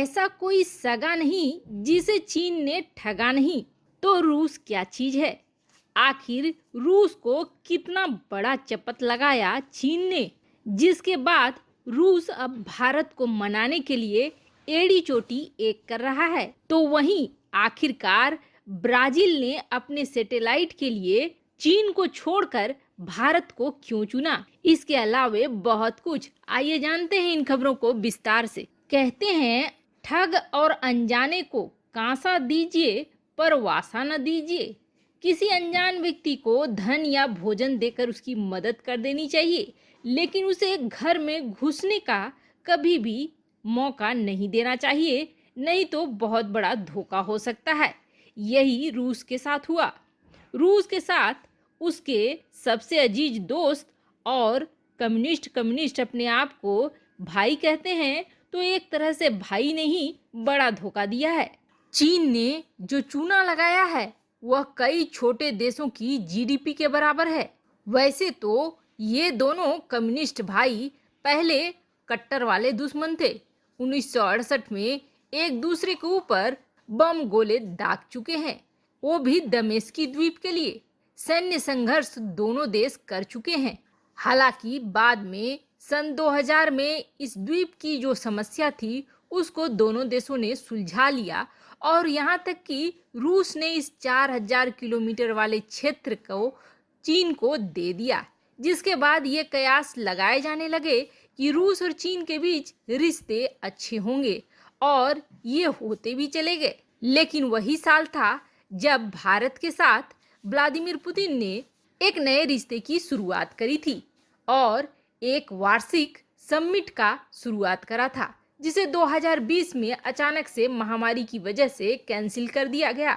ऐसा कोई सगा नहीं जिसे चीन ने ठगा नहीं। तो रूस क्या चीज है? आखिर रूस को कितना बड़ा चपत लगाया चीन ने, जिसके बाद रूस अब भारत को मनाने के लिए एड़ी चोटी एक कर रहा है। तो वहीं आखिरकार ब्राजील ने अपने सैटेलाइट के लिए चीन को छोड़कर भारत को क्यों चुना? इसके अलावे बहुत कुछ, आइए जानते हैं इन खबरों को विस्तार से। कहते हैं, ठग और अनजाने को कांसा दीजिए पर वासा न दीजिए। किसी अनजान व्यक्ति को धन या भोजन देकर उसकी मदद कर देनी चाहिए, लेकिन उसे घर में घुसने का कभी भी मौका नहीं देना चाहिए, नहीं तो बहुत बड़ा धोखा हो सकता है। यही रूस के साथ हुआ। रूस के साथ उसके सबसे अजीज दोस्त और कम्युनिस्ट अपने आप को भाई कहते हैं, तो एक तरह से भाई ने ही बड़ा धोखा दिया है। चीन ने जो चूना लगाया है वह कई छोटे देशों की जीडीपी के बराबर है। वैसे तो ये दोनों कम्युनिस्ट भाई पहले कट्टर वाले दुश्मन थे। 1968 में एक दूसरे के ऊपर बम गोले दाग चुके हैं, वो भी दमेस्की द्वीप के लिए। सैन्य संघर्ष दोनों देश कर चुके हैं। हालांकि बाद में सन 2000 में इस द्वीप की जो समस्या थी उसको दोनों देशों ने सुलझा लिया, और यहाँ तक कि रूस ने इस 4000 किलोमीटर वाले क्षेत्र को चीन को दे दिया, जिसके बाद ये कयास लगाए जाने लगे कि रूस और चीन के बीच रिश्ते अच्छे होंगे, और ये होते भी चले गए। लेकिन वही साल था जब भारत के साथ व्लादिमीर पुतिन ने एक नए रिश्ते की शुरुआत करी थी और एक वार्षिक समिट का शुरुआत करा था, जिसे 2020 में अचानक से महामारी की वजह से कैंसिल कर दिया गया।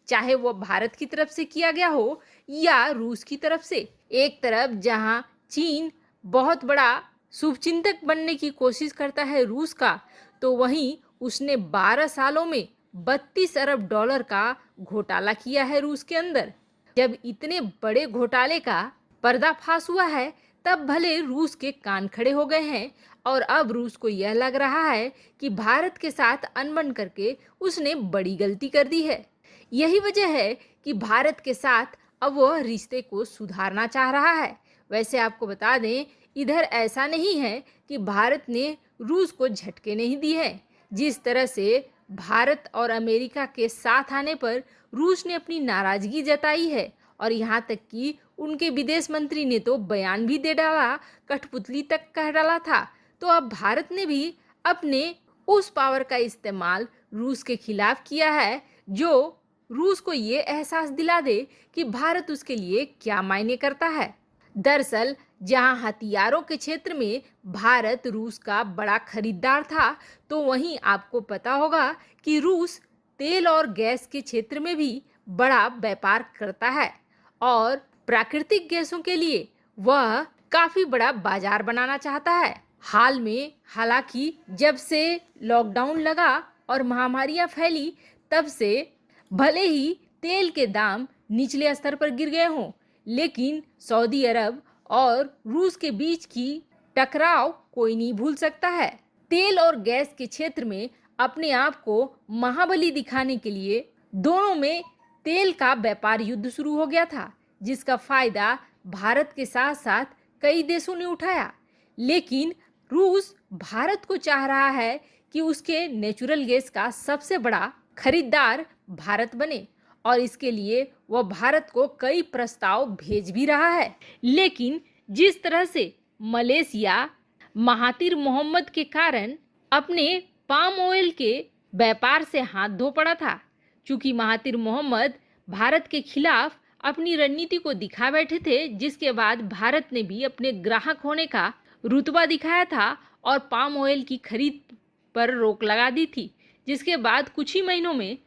चाहे वो भारत की तरफ से किया गया हो या रूस की तरफ से। एक तरफ जहां चीन बहुत बड़ा शुभचिंतक बनने की कोशिश करता है रूस का, तो वहीं उसने 12 सालों में 32 अरब डॉलर का घोटाला किया है रूस के अंदर। जब इतने बड़े घोटाले का पर्दाफाश हुआ है, तब भले रूस के कान खड़े हो गए हैं, और अब रूस को यह लग रहा है कि भारत के साथ अनबन करके उसने बड़ी गलती कर दी है। यही वजह है कि भारत के साथ अब वह रिश्ते को सुधारना चाह रहा है। वैसे आपको बता दें, इधर ऐसा नहीं है कि भारत ने रूस को झटके नहीं दिए हैं। जिस तरह से भारत और अमेरिका के साथ आने पर रूस ने अपनी नाराजगी जताई है, और यहाँ तक कि उनके विदेश मंत्री ने तो बयान भी दे डाला, कठपुतली तक कह डाला था। तो अब भारत ने भी अपने उस पावर का इस्तेमाल रूस के खिलाफ किया है, जो रूस को ये एहसास दिला दे कि भारत उसके लिए क्या मायने करता है। दरअसल जहां हथियारों के क्षेत्र में भारत रूस का बड़ा खरीदार था, तो वहीं आपको पता होगा कि रूस तेल और गैस के क्षेत्र में भी बड़ा व्यापार करता है, और प्राकृतिक गैसों के लिए वह काफी बड़ा बाजार बनाना चाहता है। हाल में हालांकि जब से लॉकडाउन लगा और महामारियां फैली, तब से भले ही तेल के दाम निचले स्तर पर गिर गए हों, लेकिन सऊदी अरब और रूस के बीच की टकराव कोई नहीं भूल सकता है। तेल और गैस के क्षेत्र में अपने आप को महाबली दिखाने के लिए दोनों में तेल का व्यापार युद्ध शुरू हो गया था, जिसका फायदा भारत के साथ साथ कई देशों ने उठाया। लेकिन रूस भारत को चाह रहा है कि उसके नेचुरल गैस का सबसे बड़ा खरीदार भारत बने, और इसके लिए वह भारत को कई प्रस्ताव भेज भी रहा है। लेकिन जिस तरह से मलेशिया महातिर मोहम्मद के कारण अपने पाम ऑयल के व्यापार से हाथ धो पड़ा था, चूंकि महातिर मोहम्मद भारत के खिलाफ अपनी रणनीति को दिखा बैठे थे, जिसके बाद भारत ने भी अपने ग्राहक होने का रुतबा दिखाया था और पाम ऑयल की खरीद पर रोक लगा दी थी, जिसके बाद कुछ ही महीनों में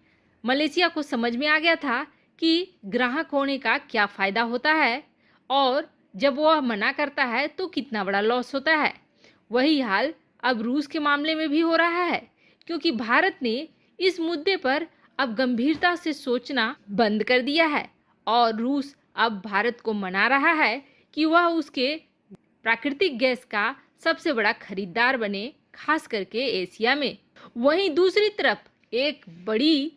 मलेशिया को समझ में आ गया था कि ग्राहक होने का क्या फ़ायदा होता है, और जब वह मना करता है तो कितना बड़ा लॉस होता है। वही हाल अब रूस के मामले में भी हो रहा है, क्योंकि भारत ने इस मुद्दे पर अब गंभीरता से सोचना बंद कर दिया है, और रूस अब भारत को मना रहा है कि वह उसके प्राकृतिक गैस का सबसे बड़ा खरीदार बने, खास करके एशिया में। वहीं दूसरी तरफ एक बड़ी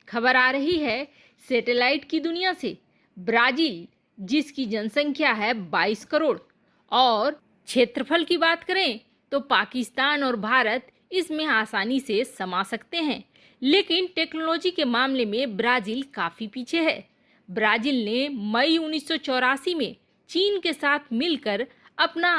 खबर आ रही है सैटेलाइट की दुनिया से। ब्राजील, जिसकी जनसंख्या है 22 करोड़ और क्षेत्रफल की बात करें तो पाकिस्तान और भारत इसमें आसानी से समा सकते हैं, लेकिन टेक्नोलॉजी के मामले में ब्राजील काफी पीछे है। ब्राजील ने मई 1984 में चीन के साथ मिलकर अपना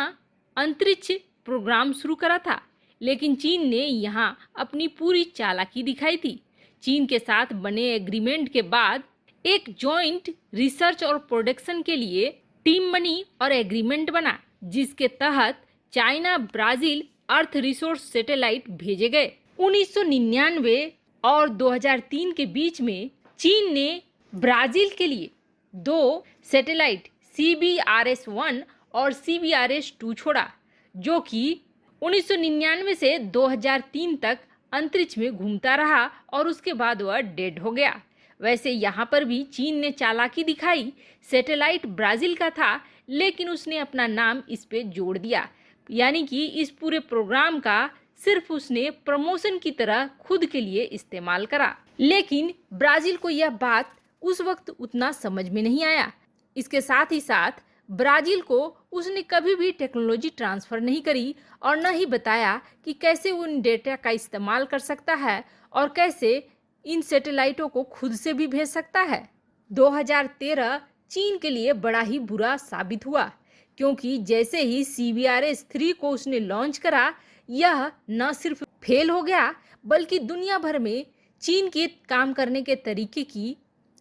अंतरिक्ष प्रोग्राम शुरू करा था, लेकिन चीन ने यहां अपनी पूरी चालाकी दिखाई थी। चीन के साथ बने एग्रीमेंट के बाद एक जॉइंट रिसर्च और प्रोडक्शन के लिए टीम बनी और एग्रीमेंट बना, जिसके तहत चाइना ब्राजील अर्थ रिसोर्स सैटेलाइट भेजे गए। 1999 और 2003 के बीच में चीन ने ब्राजील के लिए 2 सैटेलाइट CBRS-1 और CBRS-2 छोड़ा, जो कि 1999 से 2003 तक अंतरिक्ष में घूमता रहा और उसके बाद वह डेड हो गया। वैसे यहाँ पर भी चीन ने चालाकी दिखाई। सैटेलाइट ब्राजील का था, लेकिन उसने अपना नाम इस पे जोड़ दिया, यानी कि इस पूरे प्रोग्राम का सिर्फ उसने प्रमोशन की तरह खुद के लिए इस्तेमाल करा। लेकिन ब्राजील को यह बात उस वक्त उतना समझ में नहीं आया। इसके साथ ही साथ ब्राजील को उसने कभी भी टेक्नोलॉजी ट्रांसफ़र नहीं करी और न ही बताया कि कैसे वो इन डेटा का इस्तेमाल कर सकता है और कैसे इन सैटेलाइटों को खुद से भी भेज सकता है। 2013 चीन के लिए बड़ा ही बुरा साबित हुआ, क्योंकि जैसे ही CBRS-3 को उसने लॉन्च करा, यह न सिर्फ फेल हो गया बल्कि दुनिया भर में चीन के काम करने के तरीके की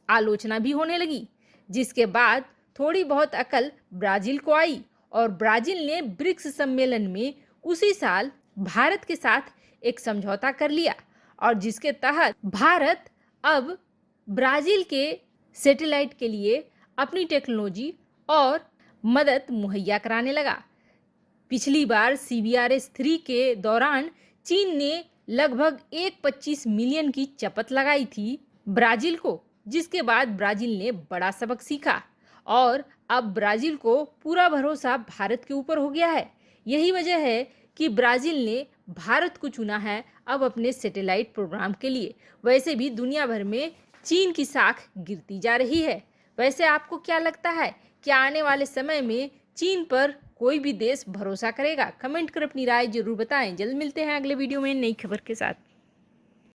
आलोचना भी होने लगी, जिसके बाद थोड़ी बहुत अकल ब्राजील को आई और ब्राजील ने ब्रिक्स सम्मेलन में उसी साल भारत के साथ एक समझौता कर लिया और जिसके तहत भारत अब ब्राजील के सैटेलाइट के लिए अपनी टेक्नोलॉजी और मदद मुहैया कराने लगा। पिछली बार CBRS-3 के दौरान चीन ने लगभग 125 मिलियन की चपत लगाई थी ब्राजील को, जिसके बाद ब्राजील ने बड़ा सबक सीखा और अब ब्राजील को पूरा भरोसा भारत के ऊपर हो गया है। यही वजह है कि ब्राजील ने भारत को चुना है अब अपने सैटेलाइट प्रोग्राम के लिए। वैसे भी दुनिया भर में चीन की साख गिरती जा रही है। वैसे आपको क्या लगता है, क्या आने वाले समय में चीन पर कोई भी देश भरोसा करेगा? कमेंट कर अपनी राय जरूर बताएं। जल्द मिलते हैं अगले वीडियो में नई खबर के साथ।